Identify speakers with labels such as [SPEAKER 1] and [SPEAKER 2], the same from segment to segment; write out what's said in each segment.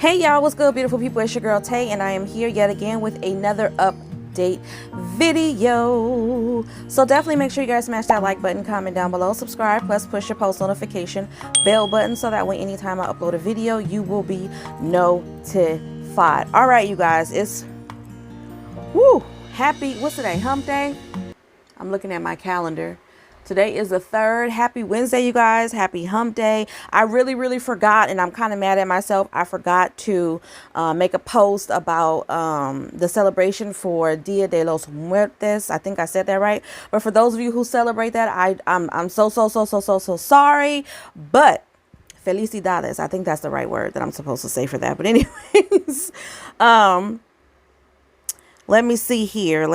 [SPEAKER 1] Hey y'all, what's good, beautiful people? It's your girl Tay, and I am here yet again with another update video. So definitely make sure you guys smash that like button, comment down below, subscribe, plus push your post notification bell button so that way anytime I upload a video you will be notified. All right, you guys, it's happy, what's today, hump day? I'm looking at my calendar. Today is the 3rd. Happy Wednesday, you guys. Happy hump day. I really forgot, and I'm kind of mad at myself. I forgot to make a post about the celebration for Dia de los Muertos. I think I said that right. But for those of you who celebrate that, I'm so sorry. But felicidades. I think that's the right word that I'm supposed to say for that. But anyways, let me see here.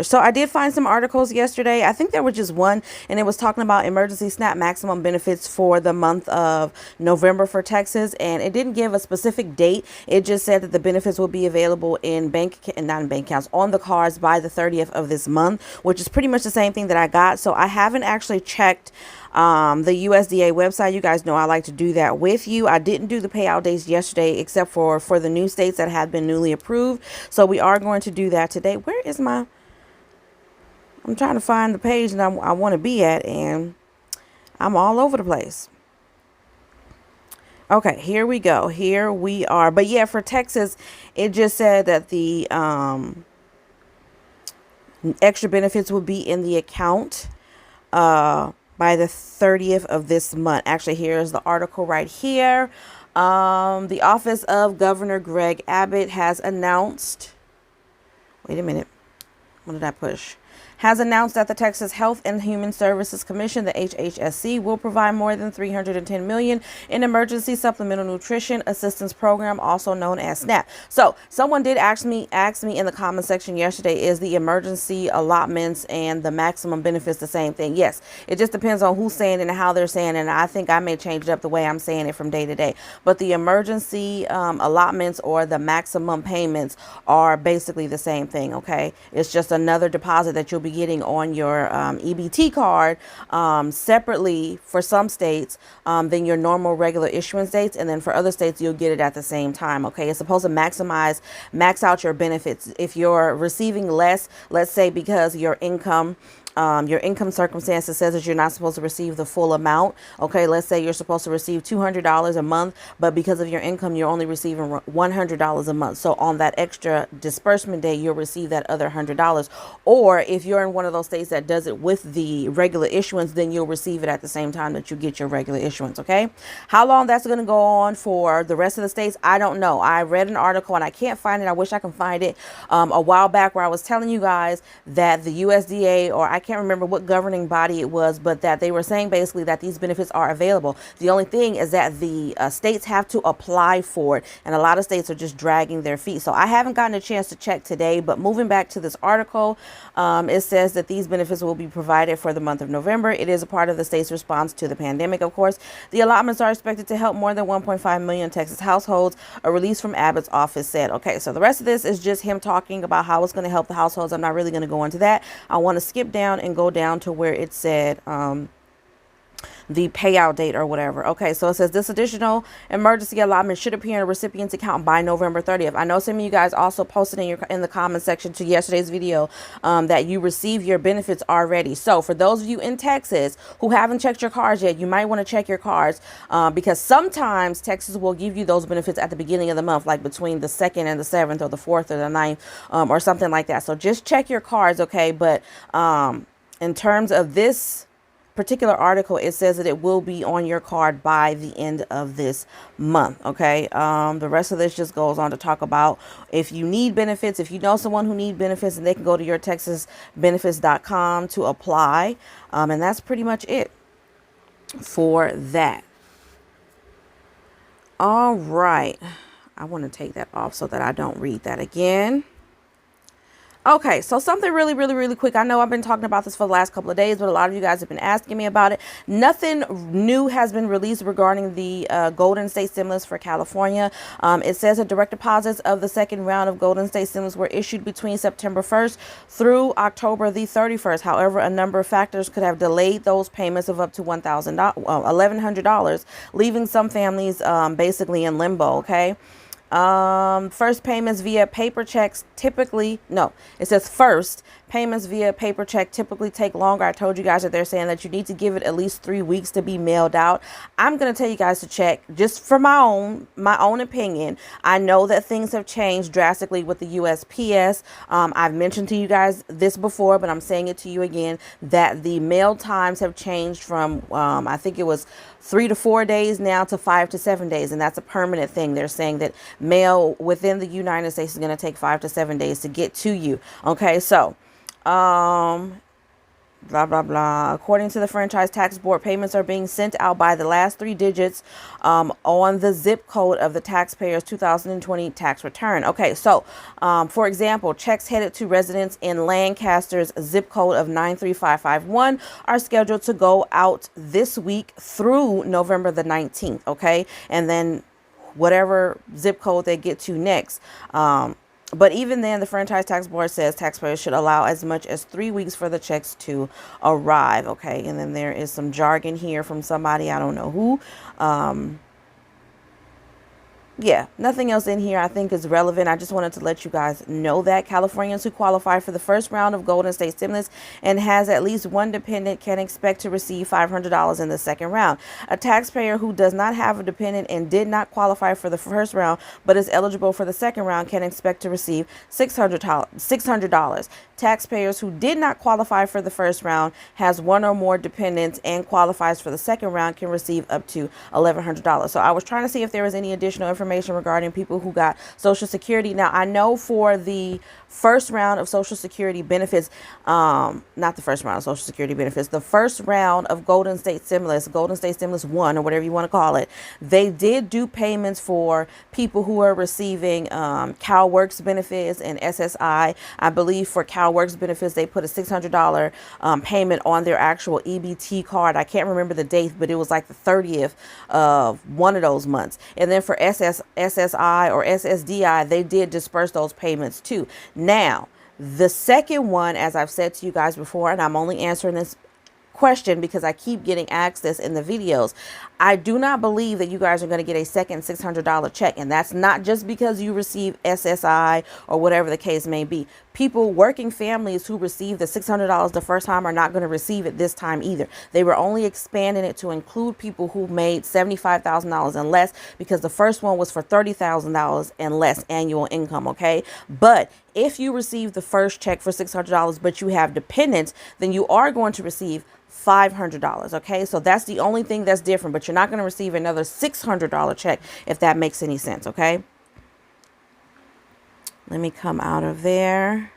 [SPEAKER 1] So I did find some articles yesterday. I think there was just one, and it was talking about emergency SNAP maximum benefits for the month of November for Texas. And it didn't give a specific date. It just said that the benefits will be available in not in bank accounts, on the cards by the 30th of this month, which is pretty much the same thing that I got. So I haven't actually checked the USDA website. You guys know I like to do that with you. I didn't do the payout dates yesterday except for the new states that had been newly approved. So we are going to do that today. Where is I'm trying to find the page that I want to be at, and I'm all over the place. Okay, here we go. Here we are. But yeah, for Texas, it just said that the extra benefits will be in the account by the 30th of this month. Actually, here's the article right here. The office of Governor Greg Abbott has announced, wait a minute, what did I push? Has announced that the Texas Health and Human Services Commission, the HHSC, will provide more than $310 million in emergency supplemental nutrition assistance program, also known as SNAP. So someone did ask me in the comment section yesterday, is the emergency allotments and the maximum benefits the same thing? Yes, it just depends on who's saying it and how they're saying it. And I think I may change it up the way I'm saying it from day to day. But the emergency allotments or the maximum payments are basically the same thing. Okay, it's just another deposit that you'll be getting on your EBT card separately for some states than your normal regular issuance dates, and then for other states you'll get it at the same time. Okay, it's supposed to max out your benefits. If you're receiving less, let's say because your income circumstances says that you're not supposed to receive the full amount. Okay, let's say you're supposed to receive $200 a month, but because of your income, you're only receiving $100 a month. So on that extra disbursement day, you'll receive that other $100. Or if you're in one of those states that does it with the regular issuance, then you'll receive it at the same time that you get your regular issuance. Okay, how long that's going to go on for the rest of the states, I don't know. I read an article and I can't find it. I wish I can find it a while back, where I was telling you guys that the USDA, or I can't remember what governing body it was, but that they were saying basically that these benefits are available. The only thing is that the states have to apply for it, and a lot of states are just dragging their feet. So I haven't gotten a chance to check today, but moving back to this article, it says that these benefits will be provided for the month of November. It is a part of the state's response to the pandemic, of course. The allotments are expected to help more than 1.5 million Texas households, a release from Abbott's office said. Okay, so the rest of this is just him talking about how it's going to help the households. I'm not really going to go into that. I want to skip down and go down to where it said the payout date or whatever. Okay, so it says this additional emergency allotment should appear in a recipient's account by November 30th. I know some of you guys also posted in the comment section to yesterday's video that you receive your benefits already. So for those of you in Texas who haven't checked your cards yet, you might want to check your cards because sometimes Texas will give you those benefits at the beginning of the month, like between the 2nd and the 7th, or the 4th or the 9th, or something like that. So just check your cards, okay? But in terms of this particular article, it says that it will be on your card by the end of this month. Okay, the rest of this just goes on to talk about if you need benefits, if you know someone who needs benefits, and they can go to your texasbenefits.com to apply, and that's pretty much it for that. All right, I want to take that off so that I don't read that again. Okay, so something really quick. I know I've been talking about this for the last couple of days, but a lot of you guys have been asking me about it. Nothing new has been released regarding the Golden State stimulus for California. It says that direct deposits of the second round of Golden State stimulus were issued between September 1st through October the 31st. However, a number of factors could have delayed those payments of up to $1,100, leaving some families basically in limbo. Okay. First payments via paper checks typically, no, it says first payments via paper check typically take longer. I told you guys that they're saying that you need to give it at least 3 weeks to be mailed out. I'm going to tell you guys to check just for my own opinion. I know that things have changed drastically with the USPS. I've mentioned to you guys this before, but I'm saying it to you again, that the mail times have changed from, I think it was 3 to 4 days now to 5 to 7 days. And that's a permanent thing. They're saying that mail within the United States is going to take 5 to 7 days to get to you. Okay, so blah blah blah. According to the Franchise Tax Board, payments are being sent out by the last 3 digits on the zip code of the taxpayer's 2020 tax return. Okay, so for example, checks headed to residents in Lancaster's zip code of 93551 are scheduled to go out this week through November the 19th. Okay, and then whatever zip code they get to next. But even then, the Franchise Tax Board says taxpayers should allow as much as 3 weeks for the checks to arrive. Okay, and then there is some jargon here from somebody, I don't know who. Yeah, nothing else in here I think is relevant. I just wanted to let you guys know that Californians who qualify for the first round of Golden State stimulus and has at least one dependent can expect to receive $500 in the second round. A taxpayer who does not have a dependent and did not qualify for the first round but is eligible for the second round can expect to receive $600. Taxpayers who did not qualify for the first round, has one or more dependents, and qualifies for the second round can receive up to $1,100. So I was trying to see if there was any additional information regarding people who got Social Security. Now, I know for the first round of Social Security benefits, not the first round of Social Security benefits, the first round of Golden State Stimulus 1, or whatever you want to call it, they did do payments for people who are receiving CalWorks benefits and SSI. I believe for CalWorks benefits, they put a $600 payment on their actual EBT card. I can't remember the date, but it was like the 30th of one of those months. And then for SSI or SSDI, they did disperse those payments too. Now, the second one, as I've said to you guys before, and I'm only answering this question because I keep getting asked this in the videos, I do not believe that you guys are going to get a second $600 check. And that's not just because you receive SSI or whatever the case may be. People, working families who receive the $600 the first time are not going to receive it this time either. They were only expanding it to include people who made $75,000 and less, because the first one was for $30,000 and less annual income. Okay, but if you receive the first check for $600 but you have dependents, then you are going to receive $500. Okay, so that's the only thing that's different, but you're not going to receive another $600 check, if that makes any sense. Okay, let me come out of there.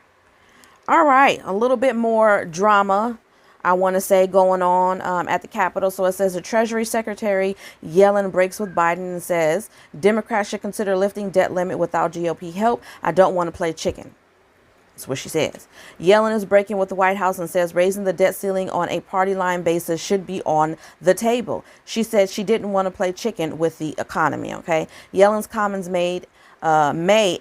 [SPEAKER 1] All right, a little bit more drama, I want to say, going on at the Capitol. So it says the Treasury Secretary Yellen breaks with Biden and says Democrats should consider lifting debt limit without GOP help. I don't want to play chicken. That's what she says. Yellen is breaking with the White House and says raising the debt ceiling on a party line basis should be on the table. She said she didn't want to play chicken with the economy. Okay. Yellen's comments may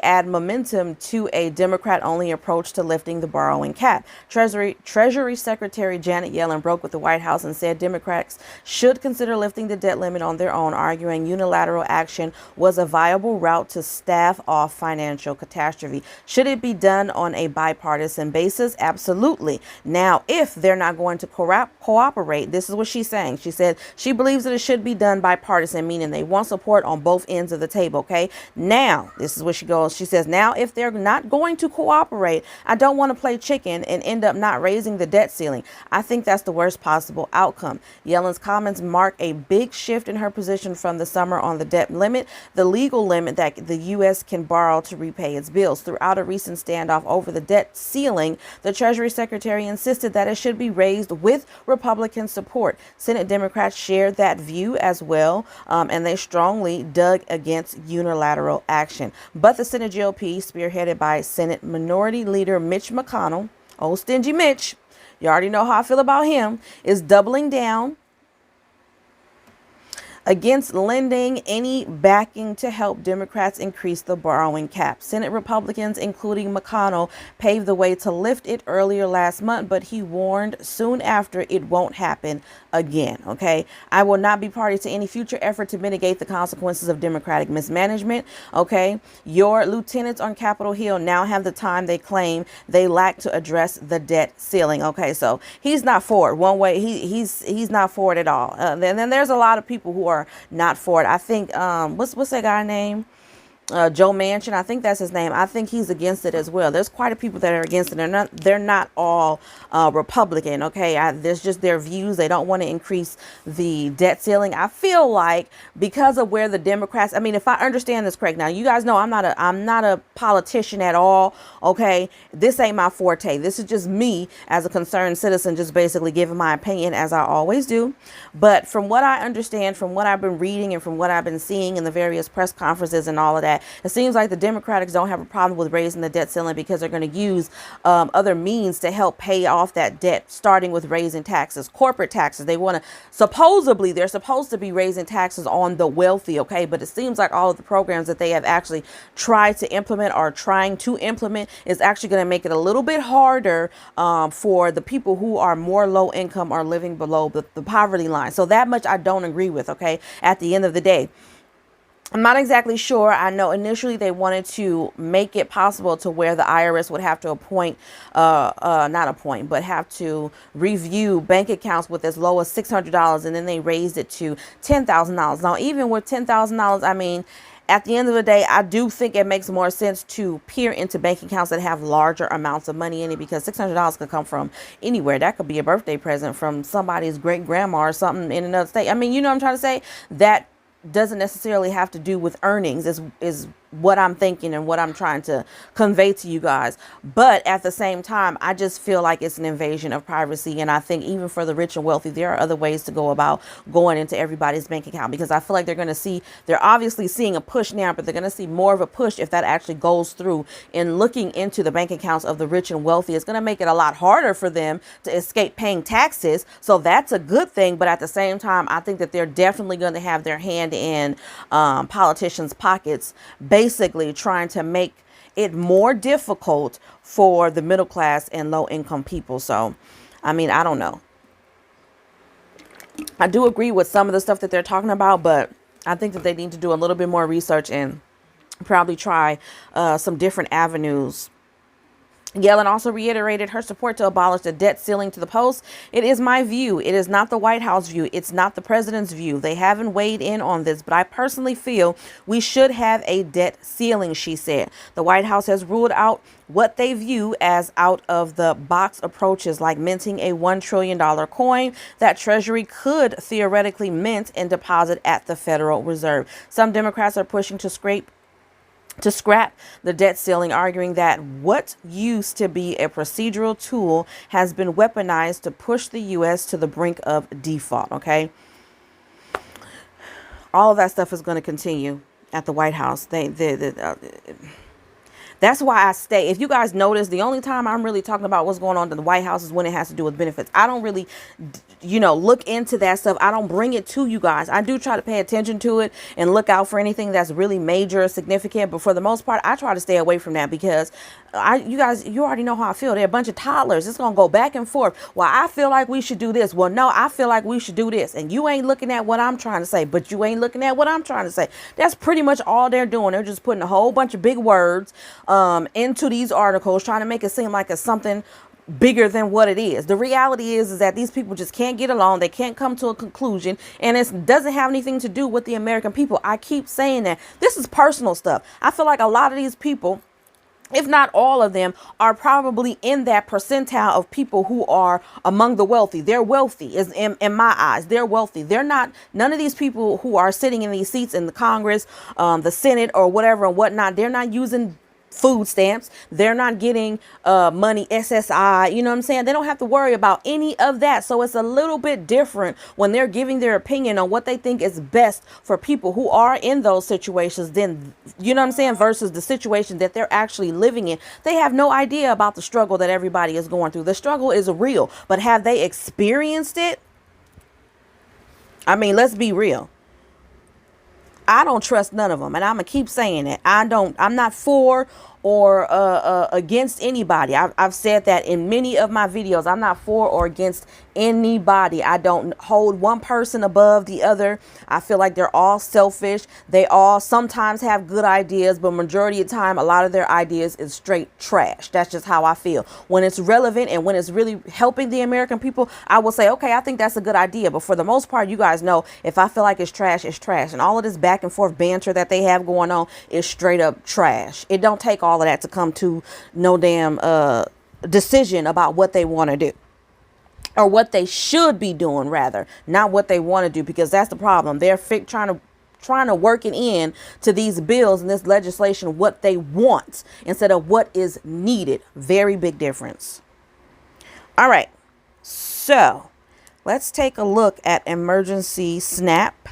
[SPEAKER 1] add momentum to a Democrat-only approach to lifting the borrowing cap. Treasury Secretary Janet Yellen broke with the White House and said Democrats should consider lifting the debt limit on their own, arguing unilateral action was a viable route to stave off financial catastrophe. Should it be done on a bipartisan basis? Absolutely. Now, if they're not going to cooperate, this is what she's saying. She said she believes that it should be done bipartisan, meaning they want support on both ends of the table. Okay. Now, this is where she goes. She says, now, if they're not going to cooperate, I don't want to play chicken and end up not raising the debt ceiling. I think that's the worst possible outcome. Yellen's comments mark a big shift in her position from the summer on the debt limit, the legal limit that the U.S. can borrow to repay its bills. Throughout a recent standoff over the debt ceiling, the Treasury Secretary insisted that it should be raised with Republican support. Senate Democrats shared that view as well, and they strongly dug against unilateral action. legislation. But the Senate GOP, spearheaded by Senate Minority Leader Mitch McConnell, old stingy Mitch, you already know how I feel about him, is doubling down against lending any backing to help Democrats increase the borrowing cap. Senate Republicans, including McConnell, paved the way to lift it earlier last month, but he warned soon after it won't happen again. Okay, I will not be party to any future effort to mitigate the consequences of Democratic mismanagement. Okay, your lieutenants on Capitol Hill now have the time they claim they lack to address the debt ceiling. Okay, so he's not for it one way. He's not for it at all. Then there's a lot of people who are not for it. I think what's that guy name? Joe Manchin, I think that's his name. I think he's against it as well. There's quite a people that are against it. They're not all Republican. Okay, there's just their views. They don't want to increase the debt ceiling. I feel like because of where the Democrats, I mean, if I understand this correct, now you guys know I'm not a politician at all. Okay, this ain't my forte. This is just me as a concerned citizen, just basically giving my opinion as I always do. But from what I understand, from what I've been reading and from what I've been seeing in the various press conferences and all of that, it seems like the Democrats don't have a problem with raising the debt ceiling because they're going to use other means to help pay off that debt, starting with raising taxes, corporate taxes. They want to, supposedly, they're supposed to be raising taxes on the wealthy. Okay, but it seems like all of the programs that they have actually tried to implement or trying to implement is actually going to make it a little bit harder for the people who are more low income or living below the poverty line. So that much I don't agree with. Okay, at the end of the day, I'm not exactly sure. I know initially they wanted to make it possible to where the IRS would have to appoint, not appoint, but have to review bank accounts with as low as $600. And then they raised it to $10,000. Now, even with $10,000, I mean, at the end of the day, I do think it makes more sense to peer into bank accounts that have larger amounts of money in it, because $600 could come from anywhere. That could be a birthday present from somebody's great grandma or something in another state. I mean, you know what I'm trying to say? That doesn't necessarily have to do with earnings is what I'm thinking and what I'm trying to convey to you guys. But at the same time, I just feel like it's an invasion of privacy. And I think even for the rich and wealthy, there are other ways to go about going into everybody's bank account, because I feel like they're obviously seeing a push now, but they're going to see more of a push if that actually goes through. And looking into the bank accounts of the rich and wealthy is going to make it a lot harder for them to escape paying taxes. So that's a good thing. But at the same time, I think that they're definitely going to have their hand in politicians' pockets, basically trying to make it more difficult for the middle class and low income people. So, I mean, I don't know. I do agree with some of the stuff that they're talking about, but I think that they need to do a little bit more research and probably try some different avenues. Yellen also reiterated her support to abolish the debt ceiling to the Post. It is my view. It is not the White House view. It's not the president's view. They haven't weighed in on this, but I personally feel we should have a debt ceiling, she said. The White House has ruled out what they view as out of the box approaches, like minting a $1 trillion coin that Treasury could theoretically mint and deposit at the Federal Reserve. Some Democrats are pushing to scrap the debt ceiling, arguing that what used to be a procedural tool has been weaponized to push the U.S. to the brink of default. Okay. All of that stuff is going to continue at the White House. That's why I stay. If you guys notice, the only time I'm really talking about what's going on in the White House is when it has to do with benefits. I don't really, look into that stuff. I don't bring it to you guys. I do try to pay attention to it and look out for anything that's really major or significant. But for the most part, I try to stay away from that, because you already know how I feel. They're a bunch of toddlers. It's going to go back and forth. Well, I feel like we should do this. Well, no, I feel like we should do this. And you ain't looking at what I'm trying to say, but you ain't looking at what I'm trying to say. That's pretty much all they're doing. They're just putting a whole bunch of big words into these articles, trying to make it seem like it's something bigger than what it is. The reality is that these people just can't get along. They can't come to a conclusion, and it doesn't have anything to do with the American people. I keep saying that this is personal stuff. I feel like a lot of these people, if not all of them, are probably in that percentile of people who are among the wealthy. They're wealthy, is in my eyes. They're wealthy. They're not, none of these people who are sitting in these seats in the Congress, the Senate, or whatever and whatnot, they're not using food stamps. They're not getting money, SSI, you know what I'm saying? They don't have to worry about any of that. So it's a little bit different when they're giving their opinion on what they think is best for people who are in those situations, then, you know what I'm saying, versus the situation that they're actually living in. They have no idea about the struggle that everybody is going through. The struggle is real, but have they experienced it? I mean, let's be real. I don't trust none of them, and I'm gonna keep saying it. I'm not for or against anybody. I've said that in many of my videos. I'm not for or against anybody. I don't hold one person above the other. I feel like they're all selfish. They all sometimes have good ideas, but majority of the time, a lot of their ideas is straight trash. That's just how I feel. When it's relevant and when it's really helping the American people, I will say, okay, I think that's a good idea. But for the most part, you guys know, if I feel like it's trash, it's trash. And all of this back and forth banter that they have going on is straight up trash. It don't take all of that to come to no damn decision about what they want to do. Or what they should be doing, rather, not what they want to do, because that's the problem. They're trying to work it in to these bills and this legislation what they want instead of what is needed. Very big difference. All right, so let's take a look at emergency SNAP.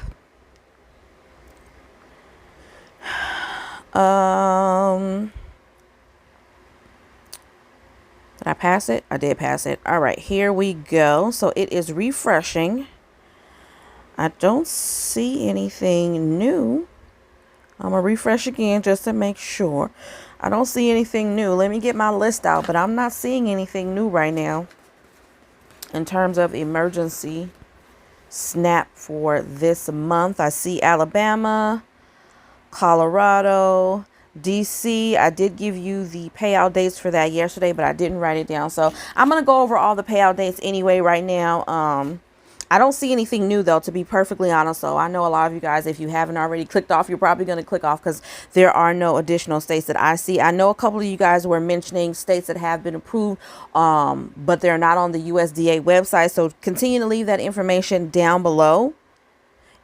[SPEAKER 1] Did I pass it? I did pass it. All right, here we go. So it is refreshing. I don't see anything new. I'm going to refresh again just to make sure. I don't see anything new. Let me get my list out, but I'm not seeing anything new right now in terms of emergency SNAP for this month. I see Alabama, Colorado, DC. I did give you the payout dates for that yesterday, but I didn't write it down. So I'm going to go over all the payout dates anyway right now. I don't see anything new, though, to be perfectly honest. So I know a lot of you guys, if you haven't already clicked off, you're probably going to click off because there are no additional states that I see. I know a couple of you guys were mentioning states that have been approved, but they're not on the USDA website. So continue to leave that information down below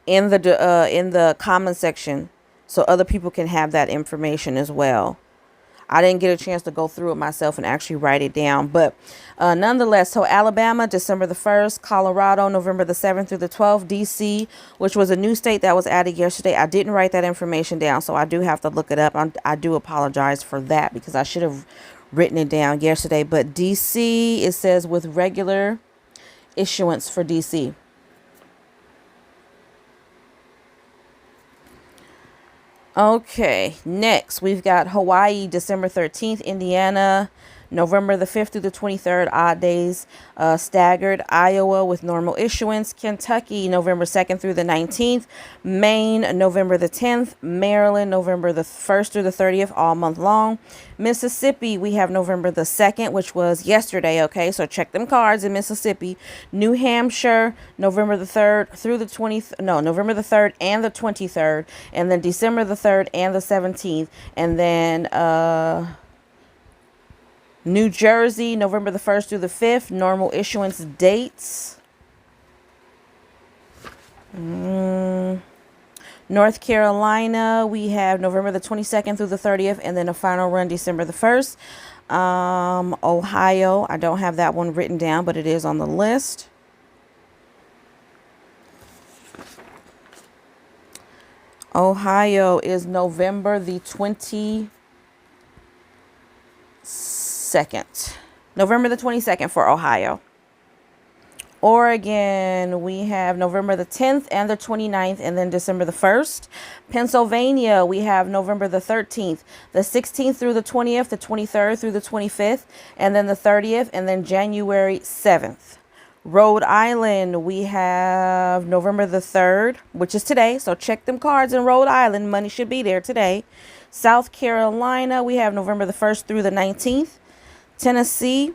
[SPEAKER 1] in the comment section, so other people can have that information as well. I didn't get a chance to go through it myself and actually write it down. But nonetheless, so Alabama, December the 1st, Colorado, November the 7th through the 12th, DC, which was a new state that was added yesterday. I didn't write that information down, so I do have to look it up. I do apologize for that because I should have written it down yesterday. But DC, it says with regular issuance for DC. Okay, next we've got Hawaii, December 13th, Indiana, November the 5th through the 23rd, odd days, staggered, Iowa with normal issuance, Kentucky, November 2nd through the 19th, Maine, November the 10th, Maryland, November the 1st through the 30th, all month long, Mississippi, we have November the 2nd, which was yesterday, okay, so check them cards in Mississippi, New Hampshire, November the 3rd through the 20th, no, November the 3rd and the 23rd, and then December the 3rd and the 17th, and then, New Jersey, November the 1st through the 5th, normal issuance dates. North Carolina, we have November the 22nd through the 30th, and then a final run December the 1st. Ohio, I don't have that one written down, but it is on the list. Ohio is November the 22nd. November the 22nd for Ohio. Oregon, we have November the 10th and the 29th, and then December the 1st. Pennsylvania, we have November the 13th, the 16th through the 20th, the 23rd through the 25th, and then the 30th, and then January 7th. Rhode Island, we have November the 3rd, which is today, so check them cards in Rhode Island. Money should be there today. South Carolina, we have November the 1st through the 19th. Tennessee,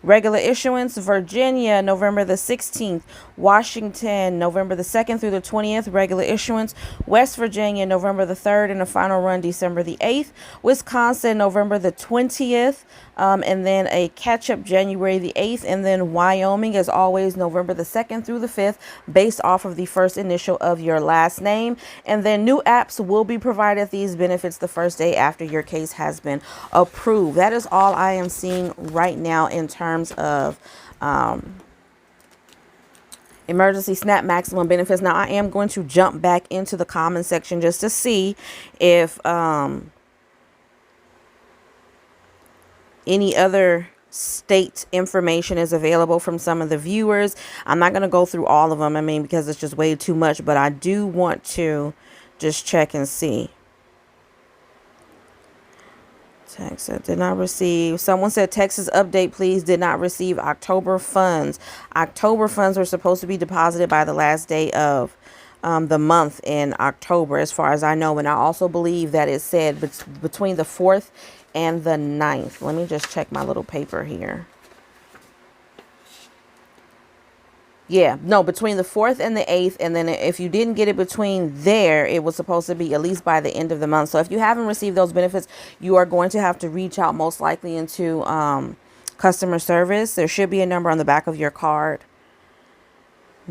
[SPEAKER 1] Regular issuance, Virginia, November the 16th. Washington, November the 2nd through the 20th. Regular issuance. West Virginia, November the 3rd, and the final run, December the 8th. Wisconsin, November the 20th. And then a catch-up January the 8th. And then Wyoming, as always, November the 2nd through the 5th, based off of the first initial of your last name. And then new apps will be provided these benefits the first day after your case has been approved. That is all I am seeing right now in terms of emergency SNAP maximum benefits. Now I am going to jump back into the comment section just to see if any other state information is available from some of the viewers. I'm not going to go through all of them, I mean, because it's just way too much, but I do want to just check and see. Texas did not receive. Someone said Texas update, please. Did not receive October funds. October funds were supposed to be deposited by the last day of the month in October, as far as I know. And I also believe that it said between the 4th and the 9th. Let me just check my little paper here. Yeah, no, between the 4th and the 8th. And then if you didn't get it between there, it was supposed to be at least by the end of the month. So if you haven't received those benefits, you are going to have to reach out most likely into customer service. There should be a number on the back of your card.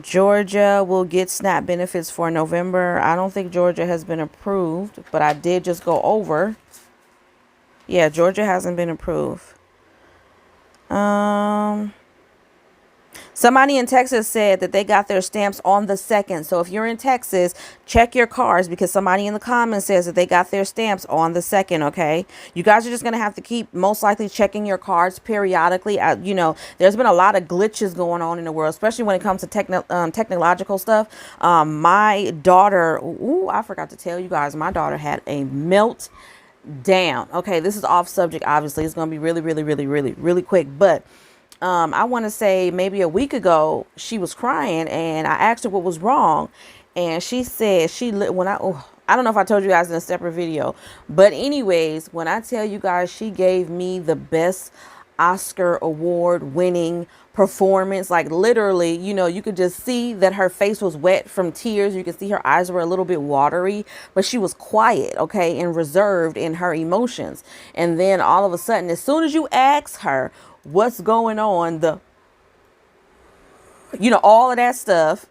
[SPEAKER 1] Georgia will get SNAP benefits for November. I don't think Georgia has been approved, but I did just go over. Yeah, Georgia hasn't been approved. Somebody in Texas said that they got their stamps on the 2nd. So if you're in Texas, check your cards, because somebody in the comments says that they got their stamps on the 2nd, okay? You guys are just going to have to keep most likely checking your cards periodically. You know, there's been a lot of glitches going on in the world, especially when it comes to technological stuff. My daughter, I forgot to tell you guys, my daughter had a meltdown. Okay, this is off subject, obviously. It's going to be really quick, but I want to say maybe a week ago, she was crying and I asked her what was wrong. And she said I don't know if I told you guys in a separate video, but anyways, when I tell you guys, she gave me the best Oscar award winning performance. Like literally, you know, you could just see that her face was wet from tears. You could see her eyes were a little bit watery, but she was quiet, okay, and reserved in her emotions. And then all of a sudden, as soon as you ask her what's going on, all of that stuff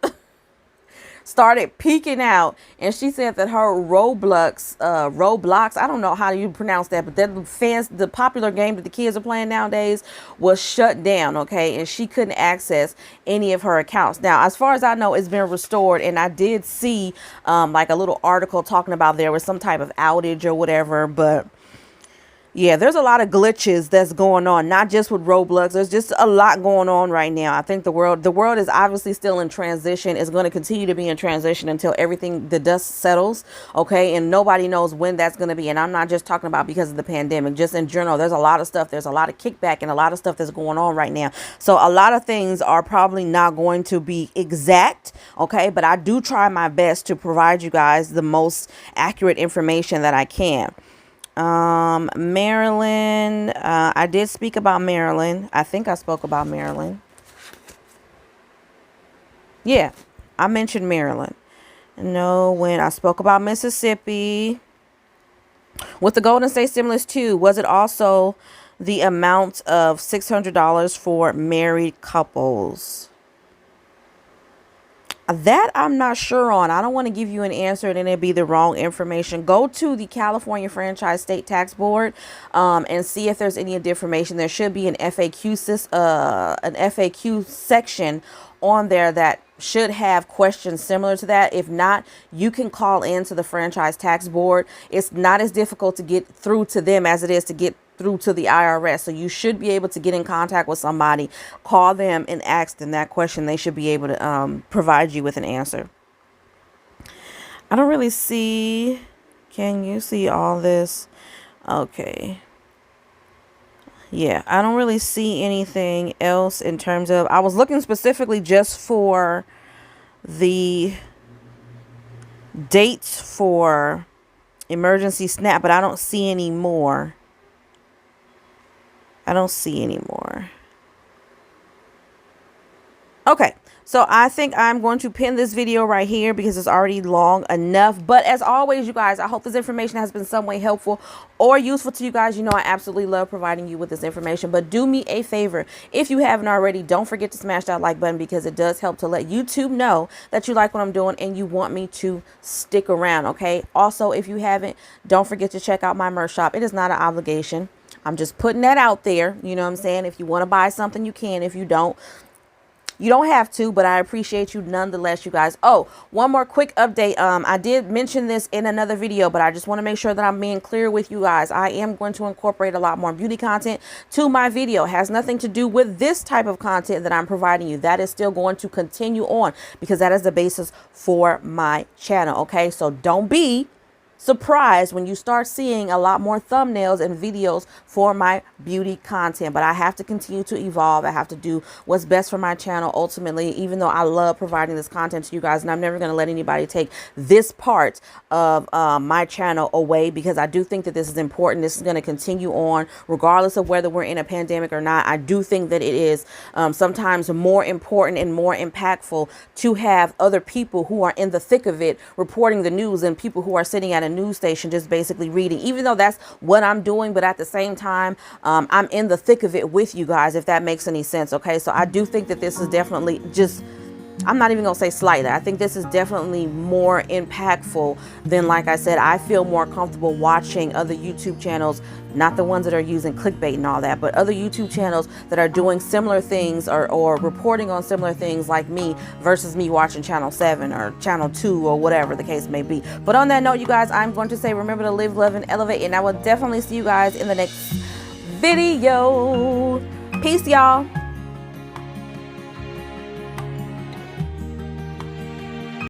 [SPEAKER 1] started peeking out. And she said that her Roblox, I don't know how you pronounce that, but the popular game that the kids are playing nowadays was shut down, okay? And she couldn't access any of her accounts. Now, as far as I know, it's been restored. And I did see like a little article talking about there was some type of outage or whatever, but yeah, there's a lot of glitches that's going on, not just with Roblox. There's just a lot going on right now. I think the world is obviously still in transition. It's going to continue to be in transition until the dust settles. Okay. And nobody knows when that's going to be. And I'm not just talking about because of the pandemic, just in general. There's a lot of stuff. There's a lot of kickback and a lot of stuff that's going on right now. So a lot of things are probably not going to be exact. Okay. But I do try my best to provide you guys the most accurate information that I can. Maryland, I did speak about Maryland. I think I spoke about Maryland. Yeah, I mentioned Maryland. No, when I spoke about Mississippi. With the Golden State Stimulus 2, was it also the amount of $600 for married couples? That I'm not sure on. I don't want to give you an answer and then it'd be the wrong information. Go to the California Franchise State Tax Board and see if there's any information. There should be an FAQ section on there that should have questions similar to that. If not, you can call into the Franchise Tax Board. It's not as difficult to get through to them as it is to get through to the IRS. So you should be able to get in contact with somebody, call them and ask them that question. They should be able to provide you with an answer. I don't really see. Can you see all this? Okay. Yeah, I don't really see anything else in terms of, I was looking specifically just for the dates for emergency SNAP, but I don't see any more. I don't see any more. Okay, so I think I'm going to pin this video right here because it's already long enough. But as always, you guys, I hope this information has been some way helpful or useful to you guys. You know, I absolutely love providing you with this information. But do me a favor, if you haven't already, don't forget to smash that like button because it does help to let YouTube know that you like what I'm doing and you want me to stick around, okay? Also, if you haven't, don't forget to check out my merch shop. It is not an obligation. I'm just putting that out there. You know what I'm saying? If you want to buy something, you can. If you don't, you don't have to, but I appreciate you nonetheless, you guys. Oh, one more quick update. I did mention this in another video, but I just want to make sure that I'm being clear with you guys. I am going to incorporate a lot more beauty content to my video. It has nothing to do with this type of content that I'm providing you. That is still going to continue on because that is the basis for my channel. Okay, so don't be surprised when you start seeing a lot more thumbnails and videos for my beauty content. But I have to continue to evolve. I have to do what's best for my channel ultimately, even though I love providing this content to you guys, and I'm never going to let anybody take this part of my channel away, because I do think that this is important. This is going to continue on regardless of whether we're in a pandemic or not. I do think that it is sometimes more important and more impactful to have other people who are in the thick of it reporting the news and people who are sitting at a news station just basically reading, even though that's what I'm doing. But at the same time, I'm in the thick of it with you guys, if that makes any sense. Okay, so I do think that this is definitely just, I'm not even gonna say slightly, I think this is definitely more impactful than, like I said, I feel more comfortable watching other YouTube channels, not the ones that are using clickbait and all that, but other YouTube channels that are doing similar things or reporting on similar things like me, versus me watching channel 7 or channel 2 or whatever the case may be. But on that note, you guys, I'm going to say, remember to live, love, and elevate, and I will definitely see you guys in the next video. Peace, y'all.